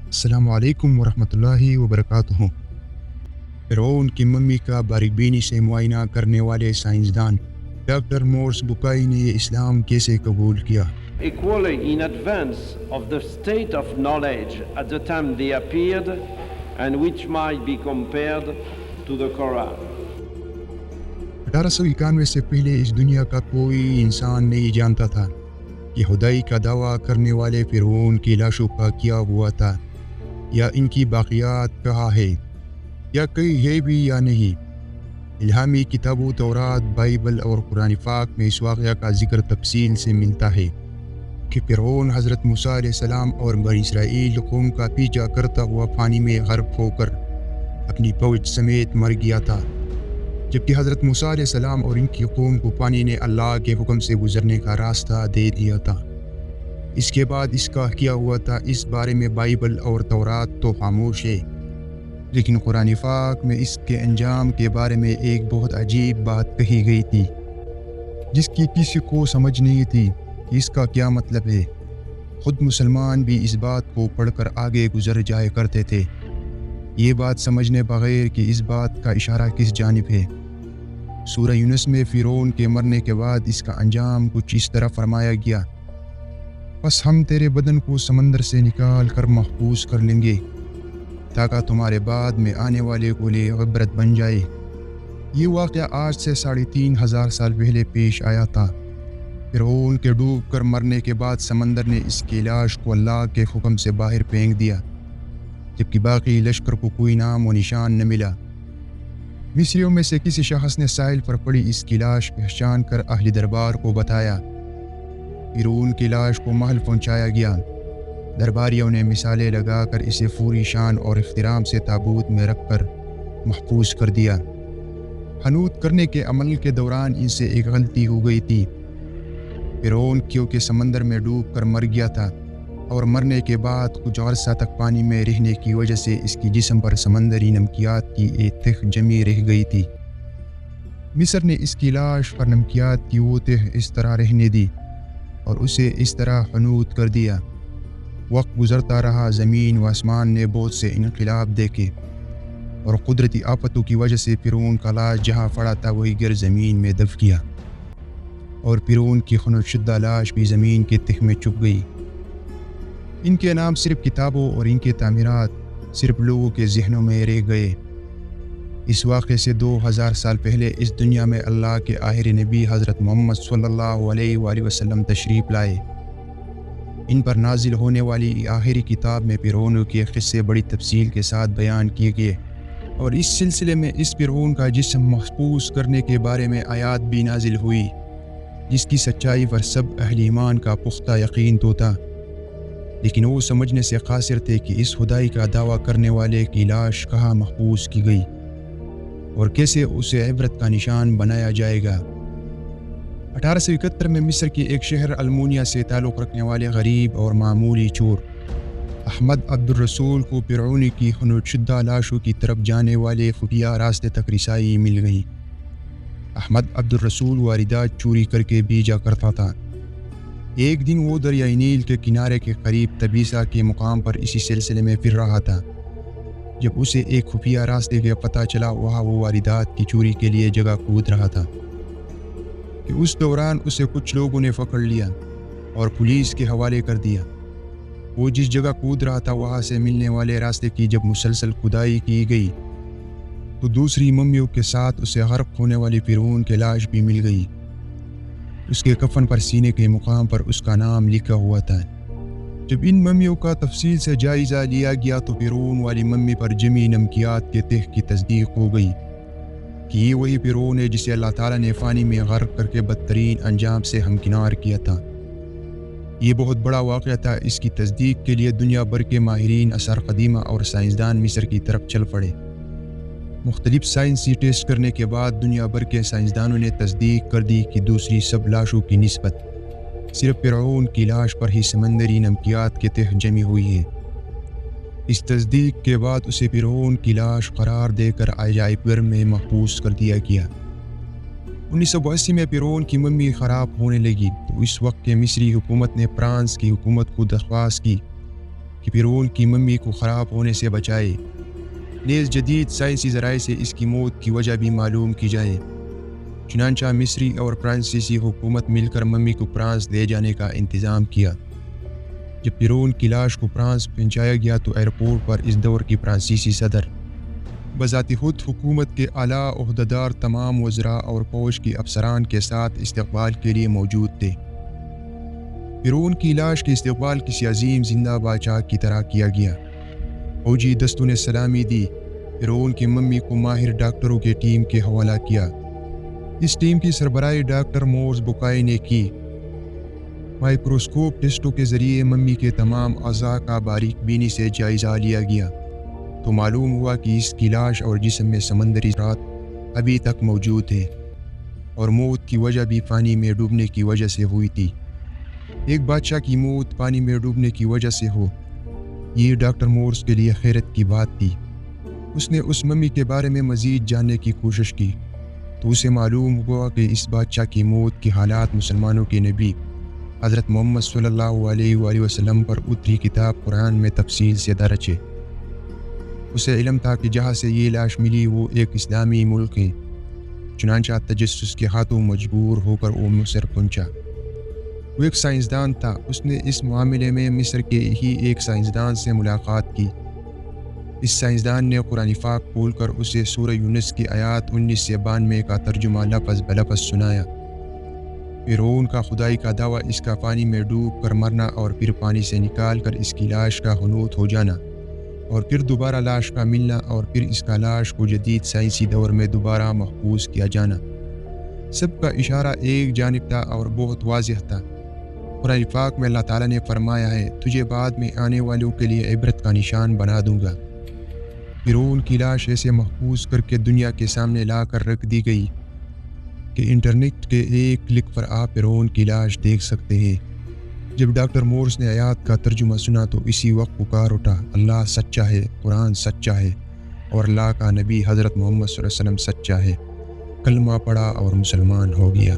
السلام علیکم ورحمۃ اللہ وبرکاتہ۔ فرعون کی ممی کا باریک بینی سے معائنہ کرنے والے سائنسدان ڈاکٹر مورس بکائی نے یہ اسلام کیسے قبول کیا؟ Equally in advance of the state of knowledge at the time they appeared, and which might be compared to the Quran. 1891 سے پہلے اس دنیا کا کوئی انسان نہیں جانتا تھا کہ خدائی کا دعویٰ کرنے والے فرعون کی لاشوں کا کیا ہوا تھا، یا ان کی باقیات کہاں ہے، یا کہیں ہے بھی یا نہیں۔ الہامی کتابوں تورات، بائبل اور قرآن پاک میں اس واقعہ کا ذکر تفصیل سے ملتا ہے کہ فرعون حضرت موسیٰ علیہ السلام اور بنی اسرائیل قوم کا پیچھا کرتا ہوا پانی میں غرق ہو کر اپنی فوج سمیت مر گیا تھا، جبکہ حضرت موسیٰ علیہ السلام اور ان کی قوم کو پانی نے اللہ کے حکم سے گزرنے کا راستہ دے دیا تھا۔ اس کے بعد اس کا کیا ہوا تھا، اس بارے میں بائبل اور تورات تو خاموش ہے، لیکن قرآن پاک میں اس کے انجام کے بارے میں ایک بہت عجیب بات کہی گئی تھی، جس کی کسی کو سمجھ نہیں تھی کہ اس کا کیا مطلب ہے۔ خود مسلمان بھی اس بات کو پڑھ کر آگے گزر جایا کرتے تھے، یہ بات سمجھنے بغیر کہ اس بات کا اشارہ کس جانب ہے۔ سورہ یونس میں فرعون کے مرنے کے بعد اس کا انجام کچھ اس طرح فرمایا گیا: بس ہم تیرے بدن کو سمندر سے نکال کر محفوظ کر لیں گے تاکہ تمہارے بعد میں آنے والے کو لیے عبرت بن جائے۔ یہ واقعہ آج سے 3500 سال پہلے پیش آیا تھا۔ فرعون کے ڈوب کر مرنے کے بعد سمندر نے اس کی لاش کو اللہ کے حکم سے باہر پھینک دیا، جبکہ باقی لشکر کو کوئی نام و نشان نہ ملا۔ مصریوں میں سے کسی شخص نے ساحل پر پڑی اس کی لاش پہچان کر اہل دربار کو بتایا۔ فرعون کی لاش کو محل پہنچایا گیا۔ درباریوں نے مثالیں لگا کر اسے پوری شان اور احترام سے تابوت میں رکھ کر محفوظ کر دیا۔ حنوط کرنے کے عمل کے دوران ان سے ایک غلطی ہو گئی تھی۔ فرعون کیونکہ سمندر میں ڈوب کر مر گیا تھا اور مرنے کے بعد کچھ عرصہ تک پانی میں رہنے کی وجہ سے اس کی جسم پر سمندری نمکیات کی ایک تہ جمی رہ گئی تھی۔ مصر نے اس کی لاش پر نمکیات کی وہ تہ اس طرح رہنے دی اور اسے اس طرح حنوط کر دیا۔ وقت گزرتا رہا، زمین و آسمان نے بہت سے انقلاب دیکھے اور قدرتی آفتوں کی وجہ سے فرعون کا لاش جہاں پڑا تھا وہی گر زمین میں دب گیا، اور فرعون کی خنوط شدہ لاش بھی زمین کے تہ میں چھپ گئی۔ ان کے نام صرف کتابوں اور ان کے تعمیرات صرف لوگوں کے ذہنوں میں رہ گئے۔ اس واقعے سے 2000 سال پہلے اس دنیا میں اللہ کے آخری نبی حضرت محمد صلی اللہ علیہ وآلہ وسلم تشریف لائے۔ ان پر نازل ہونے والی آخری کتاب میں فرعون کے قصے بڑی تفصیل کے ساتھ بیان کیے گئے، اور اس سلسلے میں اس فرعون کا جسم محفوظ کرنے کے بارے میں آیات بھی نازل ہوئی، جس کی سچائی پر سب اہل ایمان کا پختہ یقین تو تھا، لیکن وہ سمجھنے سے قاصر تھے کہ اس خدائی کا دعویٰ کرنے والے کی لاش کہاں محفوظ کی گئی اور کیسے اسے عبرت کا نشان بنایا جائے گا۔ 1871 میں مصر کے ایک شہر المونیا سے تعلق رکھنے والے غریب اور معمولی چور احمد عبد الرسول کو فرعون کی خنوط شدہ لاشوں کی طرف جانے والے خفیہ راستے تک رسائی مل گئی۔ احمد عبد الرسول واردات چوری کر کے بیچا کرتا تھا۔ ایک دن وہ دریائے نیل کے کنارے کے قریب تبیسا کے مقام پر اسی سلسلے میں پھر رہا تھا، جب اسے ایک خفیہ راستے کا پتہ چلا وہاں وہ واردات کی چوری کے لیے جگہ کھود رہا تھا، کہ اس دوران اسے کچھ لوگوں نے پکڑ لیا اور پولیس کے حوالے کر دیا۔ وہ جس جگہ کود رہا تھا وہاں سے ملنے والے راستے کی جب مسلسل کھدائی کی گئی تو دوسری ممیوں کے ساتھ اسے غرق ہونے والی فرعون کی لاش بھی مل گئی۔ اس کے کفن پر سینے کے مقام پر اس کا نام لکھا ہوا تھا۔ جب ان ممیوں کا تفصیل سے جائزہ لیا گیا تو فرعون والی ممی پر جمی نمکیات کے تہ کی تصدیق ہو گئی کہ یہ وہی فرعون ہے جسے اللہ تعالیٰ نے پانی میں غرق کر کے بدترین انجام سے ہمکنار کیا تھا۔ یہ بہت بڑا واقعہ تھا۔ اس کی تصدیق کے لیے دنیا بھر کے ماہرین آثار قدیمہ اور سائنسدان مصر کی طرف چل پڑے۔ مختلف سائنسی ٹیسٹ کرنے کے بعد دنیا بھر کے سائنسدانوں نے تصدیق کر دی کہ دوسری سب لاشوں کی نسبت صرف فرعون کی لاش پر ہی سمندری نمکیات کے تہ جمی ہوئی ہے۔ اس تصدیق کے بعد اسے فرعون کی لاش قرار دے کر عجائب گھر میں محفوظ کر دیا گیا۔ 1982 میں فرعون کی ممی خراب ہونے لگی تو اس وقت کے مصری حکومت نے فرانس کی حکومت کو درخواست کی کہ فرعون کی ممی کو خراب ہونے سے بچائے، نیز جدید سائنسی ذرائع سے اس کی موت کی وجہ بھی معلوم کی جائے۔ چنانچہ مصری اور فرانسیسی حکومت مل کر ممی کو فرانس لے جانے کا انتظام کیا۔ جب فرعون کی لاش کو فرانس پہنچایا گیا تو ایئرپورٹ پر اس دور کی فرانسیسی صدر بذات خود حکومت کے اعلیٰ عہدیدار تمام وزراء اور فوج کی افسران کے ساتھ استقبال کے لیے موجود تھے۔ فرعون کی لاش کے استقبال کسی عظیم زندہ بادشاہ کی طرح کیا گیا۔ فوجی دستوں نے سلامی دی، فرعون کی ممی کو ماہر ڈاکٹروں کے ٹیم کے حوالہ کیا۔ اس ٹیم کی سربراہی ڈاکٹر مورز بوکائی نے کی۔ مائکروسکوپ ٹیسٹوں کے ذریعے ممی کے تمام اعضاء کا باریک بینی سے جائزہ لیا گیا تو معلوم ہوا کہ اس کی لاش اور جسم میں سمندری اثرات ابھی تک موجود ہیں اور موت کی وجہ بھی پانی میں ڈوبنے کی وجہ سے ہوئی تھی۔ ایک بادشاہ کی موت پانی میں ڈوبنے کی وجہ سے ہو، یہ ڈاکٹر مورز کے لیے حیرت کی بات تھی۔ اس نے اس ممی کے بارے میں مزید جاننے کی کوشش کی تو اسے معلوم ہوا کہ اس بادشاہ کی موت کی حالات مسلمانوں کے نبی حضرت محمد صلی اللہ علیہ وآلہ وسلم پر اتری کتاب قرآن میں تفصیل سے درج ہے۔ اسے علم تھا کہ جہاں سے یہ لاش ملی وہ ایک اسلامی ملک ہے، چنانچہ تجسس کے ہاتھوں مجبور ہو کر وہ مصر پہنچا۔ وہ ایک سائنسدان تھا، اس نے اس معاملے میں مصر کے ہی ایک سائنسدان سے ملاقات کی۔ اس سائنسدان نے قرآن پاک کھول کر اسے سورہ یونس کی آیات 19 سے 92 کا ترجمہ لفظ بلفظ سنایا۔ فرعون کا خدائی کا دعویٰ اس کا پانی میں ڈوب کر مرنا اور پھر پانی سے نکال کر اس کی لاش کا حنوط ہو جانا اور پھر دوبارہ لاش کا ملنا اور پھر اس کا لاش کو جدید سائنسی دور میں دوبارہ محفوظ کیا جانا، سب کا اشارہ ایک جانب تھا اور بہت واضح تھا۔ قرآن پاک میں اللہ تعالیٰ نے فرمایا ہے، تجھے بعد میں آنے والوں کے لیے عبرت کا نشان بنا دوں گا۔ فرعون کی لاش ایسے محفوظ کر کے دنیا کے سامنے لا کر رکھ دی گئی کہ انٹرنیٹ کے ایک کلک پر آپ فرعون کی لاش دیکھ سکتے ہیں۔ جب ڈاکٹر مورز نے آیات کا ترجمہ سنا تو اسی وقت پکار اٹھا، اللہ سچا ہے، قرآن سچا ہے اور اللہ کا نبی حضرت محمد صلی اللہ علیہ وسلم سچا ہے۔ کلمہ پڑھا اور مسلمان ہو گیا۔